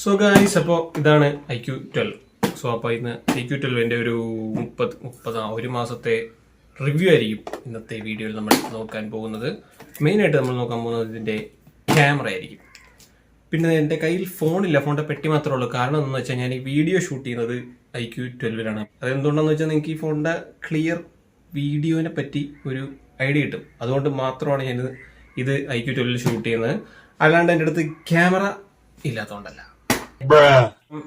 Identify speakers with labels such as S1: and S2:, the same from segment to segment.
S1: So guys, അപ്പോൾ ഇതാണ് IQ12. So അപ്പോൾ ഇന്ന് IQ12ന്റെ ഒരു 30 മാസത്തെ റിവ്യൂ ആയിരിക്കും ഇന്നത്തെ വീഡിയോയിൽ നമ്മൾ നോക്കാൻ പോകുന്നത്. മെയിനായിട്ട് നമ്മൾ നോക്കാൻ പോകുന്നത് ഇതിൻ്റെ ക്യാമറ ആയിരിക്കും. പിന്നെ എൻ്റെ കയ്യിൽ ഫോണില്ല, ഫോണിൻ്റെ പെട്ടി മാത്രമേ ഉള്ളൂ. കാരണം എന്താണെന്ന് വെച്ചാൽ ഞാൻ ഈ വീഡിയോ ഷൂട്ട് ചെയ്യുന്നത് IQ12ലാണ്. അതെന്തുകൊണ്ടാണെന്ന് വെച്ചാൽ നിങ്ങൾക്ക് ഈ ഫോണിൻ്റെ ക്ലിയർ വീഡിയോനെ പറ്റി ഒരു ഐഡിയ കിട്ടും. അതുകൊണ്ട് മാത്രമാണ് ഞാൻ ഇത് IQ12 ഷൂട്ട് ചെയ്യുന്നത്. അല്ലാണ്ട് എൻ്റെ അടുത്ത് ക്യാമറ ഇല്ലാത്തതുകൊണ്ടല്ല.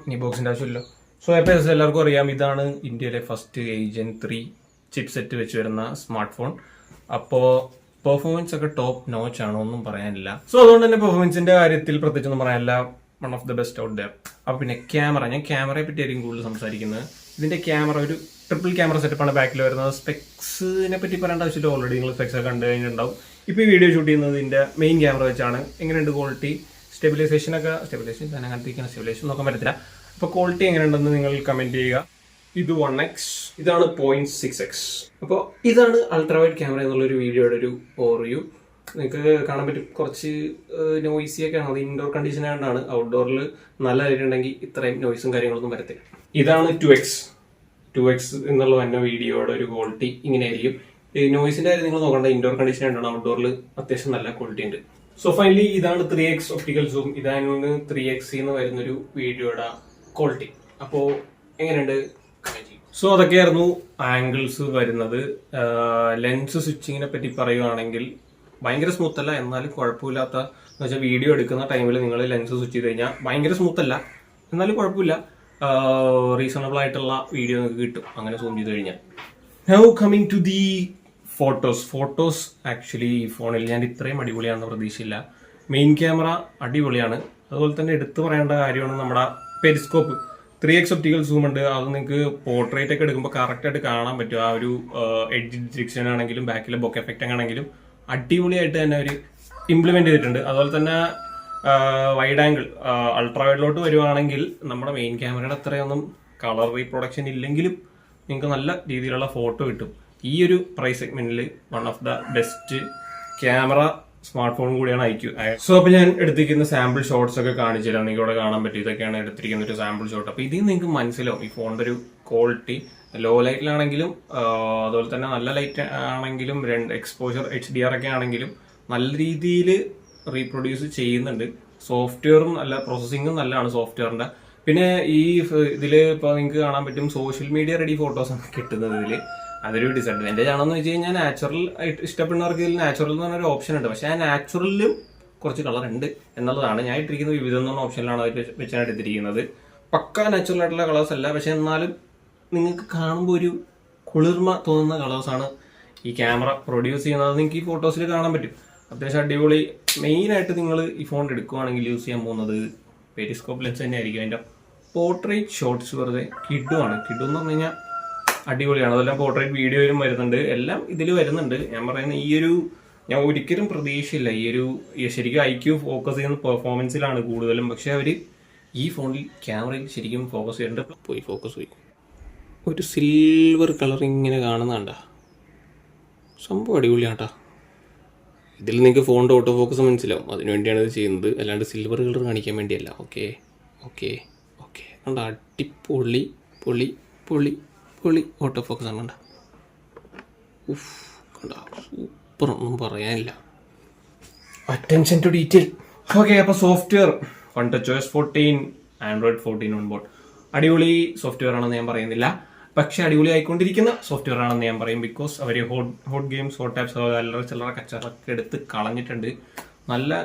S1: ഇനി ബോക്സിന്റെ ആവശ്യമില്ല. സോ അപ്പോൾ എല്ലാവർക്കും അറിയാം, ഇതാണ് ഇന്ത്യയിലെ ഫസ്റ്റ് Gen 3 ചിപ്പ് സെറ്റ് വെച്ച് വരുന്ന സ്മാർട്ട് ഫോൺ. അപ്പോൾ പെർഫോമൻസ് ഒക്കെ ടോപ്പ് നോച്ച് ആണ്, ഒന്നും പറയാനില്ല. സോ അതുകൊണ്ട് തന്നെ പെർഫോമൻസിന്റെ കാര്യത്തിൽ പ്രത്യേകിച്ചൊന്നും പറയാനില്ല. One of the best out there. അപ്പോൾ പിന്നെ ഞാൻ ക്യാമറയെ പറ്റി ആയിരിക്കും കൂടുതൽ സംസാരിക്കുന്നത്. ഇതിന്റെ ക്യാമറ ഒരു ട്രിപ്പിൾ ക്യാമറ സെറ്റപ്പാണ് ബാക്കിൽ വരുന്നത്. സ്പെക്സിനെ പറ്റി പറയേണ്ട ആവശ്യമില്ല, ഓൾറെഡി നിങ്ങൾ സ്പെക്സ് ഒക്കെ കണ്ടു കഴിഞ്ഞിട്ടുണ്ടാവും. ഇപ്പോൾ ഈ വീഡിയോ ഷൂട്ട് ചെയ്യുന്നത് ഇതിന്റെ മെയിൻ ക്യാമറ വെച്ചാണ്. എങ്ങനെയുണ്ട് ക്വാളിറ്റി, സ്റ്റെബിലൈസേഷൻ നോക്കാൻ പറ്റത്തില്ല. അപ്പോൾ ക്വാളിറ്റി എങ്ങനെയുണ്ടെന്ന് നിങ്ങൾ കമന്റ് ചെയ്യുക. ഇത് 1x, ഇതാണ് 0.6x. അപ്പോൾ ഇതാണ് അൾട്രാ വൈഡ് ക്യാമറ എന്നുള്ളൊരു വീഡിയോയുടെ ഒരു ഓവർവ്യൂ. നിങ്ങൾക്ക് കാണാൻ പറ്റും, കുറച്ച് നോയ്സി ഒക്കെ ആണ്. അത് ഇൻഡോർ കണ്ടീഷൻ ആയതുകൊണ്ടാണ്. ഔട്ട്ഡോറിൽ നല്ല ലൈറ്റ് ഉണ്ടെങ്കിൽ ഇത്രയും നോയ്സും കാര്യങ്ങളൊന്നും വരത്തില്ല. ഇതാണ് 2x എന്നുള്ള വന്ന വീഡിയോയുടെ ഒരു ക്വാളിറ്റി ഇങ്ങനെയായിരിക്കും. ഈ നോയ്സിന്റെ കാര്യം നിങ്ങൾ നോക്കണ്ട, ഇൻഡോർ കണ്ടീഷൻ ആയതുകൊണ്ടാണ്. ഔട്ട്ഡോറിൽ അത്യാവശ്യം നല്ല ക്വാളിറ്റി ഉണ്ട്. സോ ഫൈനലി ഇതാണ് 3x ഒപ്റ്റിക്കൽ സൂം. ഇതാണ് 3x എന്ന് വരുന്നൊരു വീഡിയോയുടെ ക്വാളിറ്റി. അപ്പോൾ എങ്ങനെയുണ്ട്? സോ അതൊക്കെയായിരുന്നു ആംഗിൾസ് വരുന്നത്. ലെൻസ് സ്വിച്ചിങ്ങിനെ പറ്റി പറയുകയാണെങ്കിൽ ഭയങ്കര സ്മൂത്ത് അല്ല, എന്നാലും കുഴപ്പമില്ലാത്ത എന്ന് വെച്ചാൽ വീഡിയോ എടുക്കുന്ന ടൈമിൽ നിങ്ങൾ ലെൻസ് സ്വിച്ച് ചെയ്ത് കഴിഞ്ഞാൽ ഭയങ്കര സ്മൂത്ത് അല്ല, എന്നാലും കുഴപ്പമില്ല. റീസണബിൾ ആയിട്ടുള്ള വീഡിയോ നിങ്ങൾക്ക് കിട്ടും അങ്ങനെ സൂം ചെയ്ത് കഴിഞ്ഞാൽ. Now coming to the photos actually ഈ ഫോണിൽ ഞാൻ ഇത്രയും അടിപൊളിയാണെന്ന് പ്രതീക്ഷയില്ല. മെയിൻ ക്യാമറ അടിപൊളിയാണ്. അതുപോലെ തന്നെ എടുത്തു പറയേണ്ട കാര്യമാണ് നമ്മുടെ പെരിസ്കോപ്പ്. 3x ഒപ്റ്റിക്കൽ സൂം ഉണ്ട്. അത് നിങ്ങൾക്ക് പോർട്രേറ്റ് ഒക്കെ എടുക്കുമ്പോൾ കറക്റ്റായിട്ട് കാണാൻ പറ്റും. ആ ഒരു എഡ്ജ് ഡിറ്റക്ഷൻ ആണെങ്കിലും ബാക്കിലെ ബൊക്കെ എഫക്റ്റ് ആണെങ്കിലും അടിപൊളിയായിട്ട് തന്നെ അവർ ഇംപ്ലിമെന്റ് ചെയ്തിട്ടുണ്ട്. അതുപോലെ തന്നെ വൈഡ് ആംഗിൾ അൾട്രാ വൈഡിലോട്ട് വരുവാണെങ്കിൽ നമ്മുടെ മെയിൻ ക്യാമറയുടെ അത്രയൊന്നും കളർ റീപ്രൊഡക്ഷൻ ഇല്ലെങ്കിലും നിങ്ങൾക്ക് നല്ല രീതിയിലുള്ള ഫോട്ടോ കിട്ടും. ഈ ഒരു പ്രൈസ് സെഗ്മെന്റിൽ one of the best camera smart phone കൂടിയാണ് IQ. സോ അപ്പോൾ ഞാൻ എടുത്തിരിക്കുന്ന സാമ്പിൾ ഷോട്ട്സ് ഒക്കെ കാണിച്ചു തരാം. നിങ്ങൾക്ക് ഇവിടെ കാണാൻ പറ്റും. ഇതൊക്കെയാണ് എടുത്തിരിക്കുന്ന ഒരു സാമ്പിൾ ഷോട്ട്. അപ്പോൾ ഇതിൽ നിങ്ങൾക്ക് മനസ്സിലാവും ഈ ഫോണിന്റെ ഒരു ക്വാളിറ്റി. ലോ ലൈറ്റിലാണെങ്കിലും അതുപോലെ തന്നെ നല്ല ലൈറ്റ് ആണെങ്കിലും എക്സ്പോഷർ HDR ഒക്കെ ആണെങ്കിലും നല്ല രീതിയിൽ റീപ്രൊഡ്യൂസ് ചെയ്യുന്നുണ്ട്. സോഫ്റ്റ്വെയറും നല്ല, പ്രോസസ്സിങ്ങും നല്ലതാണ് സോഫ്റ്റ്വെയറിന്റെ. പിന്നെ ഈ ഇതില് ഇപ്പോൾ നിങ്ങൾക്ക് കാണാൻ പറ്റും സോഷ്യൽ മീഡിയ റെഡി ഫോട്ടോസ് ആണ് കിട്ടുന്നത് ഇതില്. അതൊരു ഡിസഡ്വാൻറ്റേജ് ആണെന്ന് വെച്ച് കഴിഞ്ഞാൽ നാച്ചുറൽ ആയിട്ട് ഇഷ്ടപ്പെടുന്നവർക്ക് ഇതിൽ നാച്ചുറൽ എന്ന് പറഞ്ഞൊരു ഓപ്ഷൻ ഉണ്ട്. പക്ഷെ ആ നാച്ചുറലിലും കുറച്ച് കളർ ഉണ്ട് എന്നുള്ളതാണ്. ഞാൻ ഇട്ടിരിക്കുന്നത് വിവിധം എന്ന ഓപ്ഷനിലാണ് അത് വെച്ചാണ് എടുത്തിരിക്കുന്നത്. പക്ക നാച്ചുറൽ ആയിട്ടുള്ള കളേഴ്സ് അല്ല, പക്ഷെ എന്നാലും നിങ്ങൾക്ക് കാണുമ്പോൾ ഒരു കുളിർമ തോന്നുന്ന കളേഴ്സാണ് ഈ ക്യാമറ പ്രൊഡ്യൂസ് ചെയ്യുന്നത്. നിങ്ങൾക്ക് ഈ ഫോട്ടോസിൽ കാണാൻ പറ്റും. അത്യാവശ്യം അടിപൊളി. മെയിനായിട്ട് നിങ്ങൾ ഈ ഫോൺ എടുക്കുകയാണെങ്കിൽ യൂസ് ചെയ്യാൻ പോകുന്നത് പെരിസ്കോപ്പ് ലെൻസ് തന്നെ ആയിരിക്കും. അതിൻ്റെ പോർട്രേറ്റ് ഷോട്ട്സ് വെറുതെ കിഡുവാണ്. കിഡു എന്ന് പറഞ്ഞു കഴിഞ്ഞാൽ അടിപൊളിയാണ്. അതെല്ലാം പോർട്രേറ്റ് വീഡിയോയിലും വരുന്നുണ്ട്, എല്ലാം ഇതിൽ വരുന്നുണ്ട്. ഞാൻ പറയുന്ന ഞാൻ ഒരിക്കലും പ്രതീക്ഷയില്ല ശരിക്കും IQ ഫോക്കസ് ചെയ്യുന്ന പെർഫോമൻസിലാണ് കൂടുതലും. പക്ഷെ അവർ ഈ ഫോണിൽ ക്യാമറയിൽ ശരിക്കും ഫോക്കസ് ചെയ്തിട്ടുണ്ട്. ഫോക്കസ് പോയി ഒരു സിൽവർ കളർ ഇങ്ങനെ കാണുന്നുണ്ട സംഭവം അടിപൊളിയാട്ടാ. ഇതിൽ നിങ്ങൾക്ക് ഫോണിൻ്റെ ഓട്ടോ ഫോക്കസ് മനസ്സിലാവും, അതിനുവേണ്ടിയാണ് ഇത് ചെയ്യുന്നത്, അല്ലാണ്ട് സിൽവർ കളർ കാണിക്കാൻ വേണ്ടിയല്ല. ഓക്കെ കണ്ട, അടിപൊളി പൊളി പൊളി പൊളി ഓട്ടോ ഫോക്കസ് ആണ്. കണ്ട, സൂപ്പർ, ഒന്നും പറയാനില്ല. Attention to detail. ഓക്കെ, അപ്പോൾ software OneTouchOS 14, Android 14 on board. അടിപൊളി സോഫ്റ്റ്വെയർ ആണെന്ന് ഞാൻ പറയുന്നില്ല, പക്ഷെ അടിപൊളി ആയിക്കൊണ്ടിരിക്കുന്ന സോഫ്റ്റ്വെയർ ആണെന്ന് ഞാൻ പറയും. ബിക്കോസ് അവർ ഹോട്ട് ഗെയിംസ്, ഹോട്ട് ആപ്സ്, അല്ലറ ചില്ലറ കച്ചറൊക്കെ എടുത്ത് കളഞ്ഞിട്ടുണ്ട്. നല്ല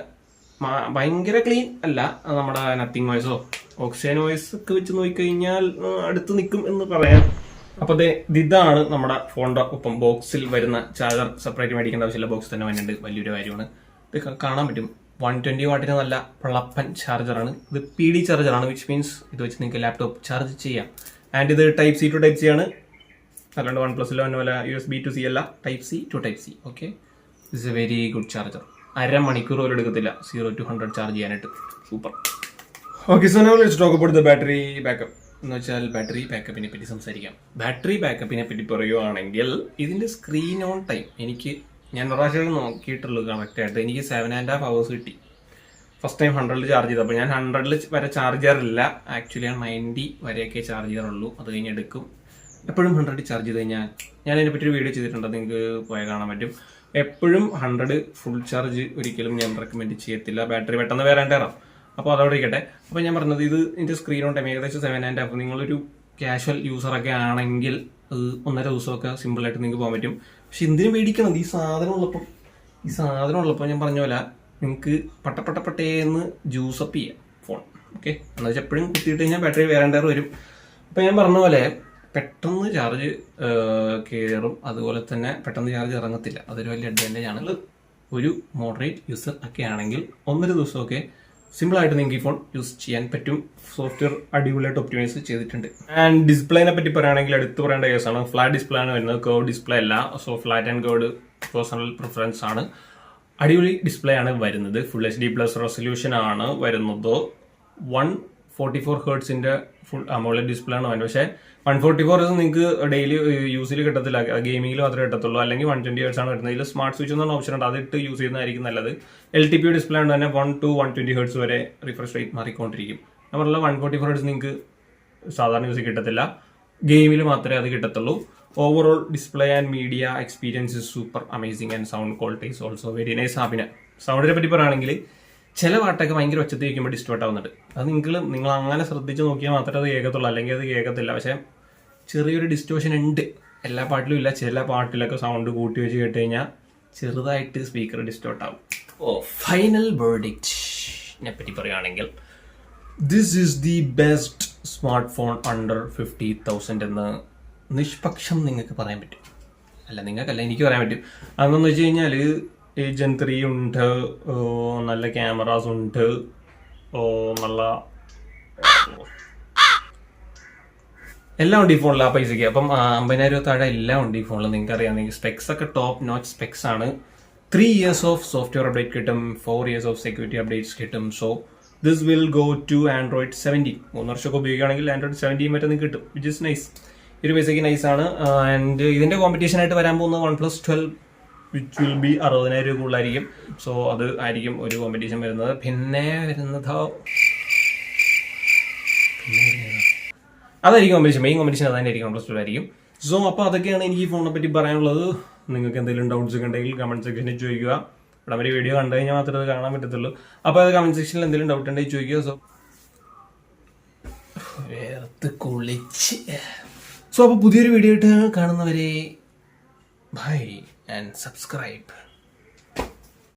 S1: ഭയങ്കര ക്ലീൻ അല്ല, നമ്മുടെ നത്തിങ് വോയിസോ ഓക്സിജൻ വോയിസ് ഒക്കെ വെച്ച് നോക്കിക്കഴിഞ്ഞാൽ അടുത്ത് നിൽക്കും എന്ന് പറയാം. അപ്പോൾ ഇതാണ് നമ്മുടെ ഫോണിന്റെ ഒപ്പം ബോക്സിൽ വരുന്ന ചാർജർ. സെപ്പറേറ്റ് മേടിക്കേണ്ട ആവശ്യമില്ല, ബോക്സ് തന്നെ വരുന്നുണ്ട്. വലിയൊരു കാര്യമാണ്. ഇത് കാണാൻ പറ്റും 120 വാട്ടിന് നല്ല പ്ലപ്പൻ ചാർജറാണ്. ഇത് PD ചാർജറാണ്, വിച്ച് മീൻസ് ഇത് വെച്ച് നിങ്ങൾക്ക് ലാപ്ടോപ്പ് ചാർജ് ചെയ്യാം. ആൻഡ് ഇത് Type C to Type C ആണ്, അല്ലാണ്ട് OnePlus പോലെ USB to C അല്ല, Type C to Type C. Okay, it's A very good charger. അരമണിക്കൂർ പോലും എടുക്കത്തില്ല 0 to 100 ചാർജ് ചെയ്യാനായിട്ട്. Super. Okay, so now let's talk about the battery backup. എന്ന് വെച്ചാൽ ബാറ്ററി ബാക്കപ്പിനെ പറ്റി സംസാരിക്കാം. ബാറ്ററി ബാക്കപ്പിനെ പറ്റി പറയുകയാണെങ്കിൽ ഇതിന്റെ സ്ക്രീൻ ഓൺ ടൈം ഞാൻ പ്രാവശ്യം നോക്കിയിട്ടുള്ളൂ കറക്റ്റായിട്ട്. എനിക്ക് 7.5 hours കിട്ടി. ഫസ്റ്റ് ടൈം 100 ചാർജ് ചെയ്തത്. അപ്പോൾ ഞാൻ 100 വരെ ചാർജ് ചെയ്യാറില്ല. ആക്ച്വലി ഞാൻ 90 വരെയൊക്കെ ചാർജ് ചെയ്യാറുള്ളൂ. അത് കഴിഞ്ഞ് എടുക്കും. എപ്പോഴും 100 ചാർജ് ചെയ്ത് കഴിഞ്ഞാൽ ഞാൻ അതിനെപ്പറ്റി ഒരു വീഡിയോ ചെയ്തിട്ടുണ്ട്, നിങ്ങൾക്ക് പോയാൽ കാണാൻ പറ്റും. എപ്പോഴും 100 ഫുൾ ചാർജ് ഒരിക്കലും ഞാൻ റെക്കമെൻഡ് ചെയ്യത്തില്ല. ബാറ്ററി പെട്ടെന്ന് വേറേണ്ടേറാം. അപ്പോൾ അതവിടെ ഇരിക്കട്ടെ. അപ്പോൾ ഞാൻ പറഞ്ഞത് ഇത് ഇതിൻ്റെ സ്ക്രീൻ ഓൺ ടൈം ഏകദേശം 7.5. നിങ്ങളൊരു കാഷ്വൽ യൂസറൊക്കെ ആണെങ്കിൽ 1.5 ദിവസമൊക്കെ സിമ്പിളായിട്ട് നിങ്ങൾക്ക് പോകാൻ പറ്റും. പക്ഷെ എന്തിനു മേടിക്കണം? ഈ സാധനം ഉള്ളപ്പോൾ ഞാൻ പറഞ്ഞ പോലെ നിങ്ങൾക്ക് പട്ടേന്ന് ജ്യൂസപ്പ് ചെയ്യാം ഫോൺ. ഓക്കെ, എന്ന് വെച്ചാൽ എപ്പോഴും കുത്തിയിട്ട് കഴിഞ്ഞാൽ ബാറ്ററി വേറേണ്ടേറെ വരും. അപ്പോൾ ഞാൻ പറഞ്ഞ പോലെ പെട്ടെന്ന് ചാർജ് കയറും, അതുപോലെ തന്നെ പെട്ടെന്ന് ചാർജ് ഇറങ്ങത്തില്ല. അതൊരു വലിയ അഡ്വാൻറ്റേജ് ആണ്. ഒരു മോഡറേറ്റ് യൂസർ ഒക്കെ ആണെങ്കിൽ 1.5 ദിവസമൊക്കെ സിമ്പിളായിട്ട് നിങ്ങൾക്ക് ഈ ഫോൺ യൂസ് ചെയ്യാൻ പറ്റും. സോഫ്റ്റ്വെയർ അടിപൊളിയായിട്ട് ഒപ്റ്റിമൈസ് ചെയ്തിട്ടുണ്ട്. ആൻഡ് ഡിസ്പ്ലേനെ പറ്റി പറയുകയാണെങ്കിൽ എടുത്തു പറയേണ്ട കേസാണ്. ഫ്ലാറ്റ് ഡിസ്പ്ലേ ആണ് വരുന്നത്, കർവ് ഡിസ്പ്ലേ അല്ല. So flat and curve personal preference ആണ്. അടിപൊളി ഡിസ്പ്ലേ ആണ് വരുന്നത്. ഫുൾ HD+ റെസൊല്യൂഷൻ ആണ് വരുന്നത്. 144 ഹെർട്സിന്റെ ഫുൾ അമോലെഡ് ഡിസ്പ്ലേ ആണ് വരുന്നത്. പക്ഷേ 144 നിങ്ങൾക്ക് ഡെയിലി യൂസിൽ കിട്ടത്തില്ല, ഗെയിമിംഗിൽ മാത്രമേ കിട്ടത്തുള്ളൂ. അല്ലെങ്കിൽ 120 ഹെർട്സ് ആണ് വരുന്നത്. ഇതിൽ സ്മാർട്ട് സ്വിച്ച് എന്ന ഓപ്ഷൻ ഉണ്ട്, അതിട്ട് യൂസ് ചെയ്യുന്നതായിരിക്കും നല്ലത്. LTP ഡിസ്പ്ലേ ഉണ്ട് തന്നെ 1 to 120 ഹെർട്സ് വരെ റിഫ്രഷ് റേറ്റ് മാറിക്കൊണ്ടിരിക്കും. നമ്മളെ 144 ഹെർട്സ് നിങ്ങൾക്ക് സാധാരണ യൂസിൽ കിട്ടത്തില്ല, ഗെയിമിൽ മാത്രമേ അത് കിട്ടത്തുള്ളൂ. Overall display and media experience is super amazing and sound quality is also very nice. പിന്നെ സൗണ്ടിനെ പറ്റി പറയുകയാണെങ്കിൽ ചില പാട്ടൊക്കെ ഭയങ്കര ഒച്ചത്തിൽ വയ്ക്കുമ്പോൾ ഡിസ്റ്റോർട്ട് ആവുന്നുണ്ട്. അത് നിങ്ങൾ അങ്ങനെ ശ്രദ്ധിച്ച് നോക്കിയാൽ മാത്രമേ അത് കേൾക്കത്തുള്ളൂ, അല്ലെങ്കിൽ അത് കേൾക്കത്തില്ല. പക്ഷേ ചെറിയൊരു ഡിസ്റ്റോഷൻ ഉണ്ട്, എല്ലാ പാട്ടിലും ഇല്ല. ചില പാട്ടിലൊക്കെ സൗണ്ട് കൂട്ടി വെച്ച് കേട്ട് കഴിഞ്ഞാൽ ചെറുതായിട്ട് സ്പീക്കർ ഡിസ്റ്റോർട്ട് ആവും. ഫൈനൽ വേർഡിക്റ്റിനെ പറ്റി പറയുകയാണെങ്കിൽ this is the best smart phone under 50,000 എന്ന് നിഷ്പക്ഷം നിങ്ങൾക്ക് പറയാൻ പറ്റും. അല്ല, നിങ്ങൾക്കല്ല, എനിക്ക് പറയാൻ പറ്റും. അതെന്ന് വെച്ച് കഴിഞ്ഞാൽ Gen 3 ഉണ്ട്, നല്ല ക്യാമറാസ് ഉണ്ട്, നല്ല എല്ലാം ഉണ്ട് ഈ ഫോണിൽ ആ പൈസയ്ക്ക്. അപ്പം 50,000 താഴെ എല്ലാം ഉണ്ട് ഈ ഫോണിൽ. നിങ്ങൾക്ക് അറിയാം, സ്പെക്സ് ഒക്കെ ടോപ്പ് നോച്ച് സ്പെക്സ് ആണ്. 3 years ഓഫ് സോഫ്റ്റ്വെയർ അപ്ഡേറ്റ് കിട്ടും, 4 years ഓഫ് സെക്യൂരിറ്റി അപ്ഡേറ്റ്സ് കിട്ടും. So this will go to Android 17. 3 വർഷമൊക്കെ ഉപയോഗിക്കുകയാണെങ്കിൽ ആൻഡ്രോയിഡ് 17 വരെ നിങ്ങൾക്ക് കിട്ടും, വിച്ച് ഇസ് നൈസ്. ഒരു പൈസയ്ക്ക് നൈസാണ്. ആൻഡ് ഇതിന്റെ കോമ്പറ്റീഷൻ ആയിട്ട് വരാൻ പോകുന്നത് OnePlus 12, വിച്ച് വിൽ ബി 60,000 രൂപ കൂടുതലായിരിക്കും. സോ അത് ആയിരിക്കും ഒരു കോമ്പറ്റീഷൻ വരുന്നത്. പിന്നെ അതായിരിക്കും കോമ്പറ്റീഷൻ, മെയിൻ കോമ്പറ്റീഷൻ അതായിരിക്കും, OnePlus 12 ആയിരിക്കും. സോ അപ്പോൾ അതൊക്കെയാണ് എനിക്ക് ഈ ഫോണിനെ പറ്റി പറയാനുള്ളത്. നിങ്ങൾക്ക് എന്തെങ്കിലും ഡൗട്ട്സ് ഒക്കെ ഉണ്ടെങ്കിൽ കമന്റ് സെക്ഷനിൽ ചോദിക്കുക. ഇവിടെ ഒരു വീഡിയോ കണ്ടു കഴിഞ്ഞാൽ മാത്രമേ അത് കാണാൻ പറ്റത്തുള്ളൂ. അപ്പോൾ അത് കമന്റ് സെക്ഷനിൽ എന്തെങ്കിലും ഡൗട്ട് ഉണ്ടെങ്കിൽ ചോദിക്കുക. സോ അപ്പോൾ പുതിയൊരു വീഡിയോ ആയിട്ട് കാണുന്നവരെ ബൈ ആൻഡ് സബ്സ്ക്രൈബ്.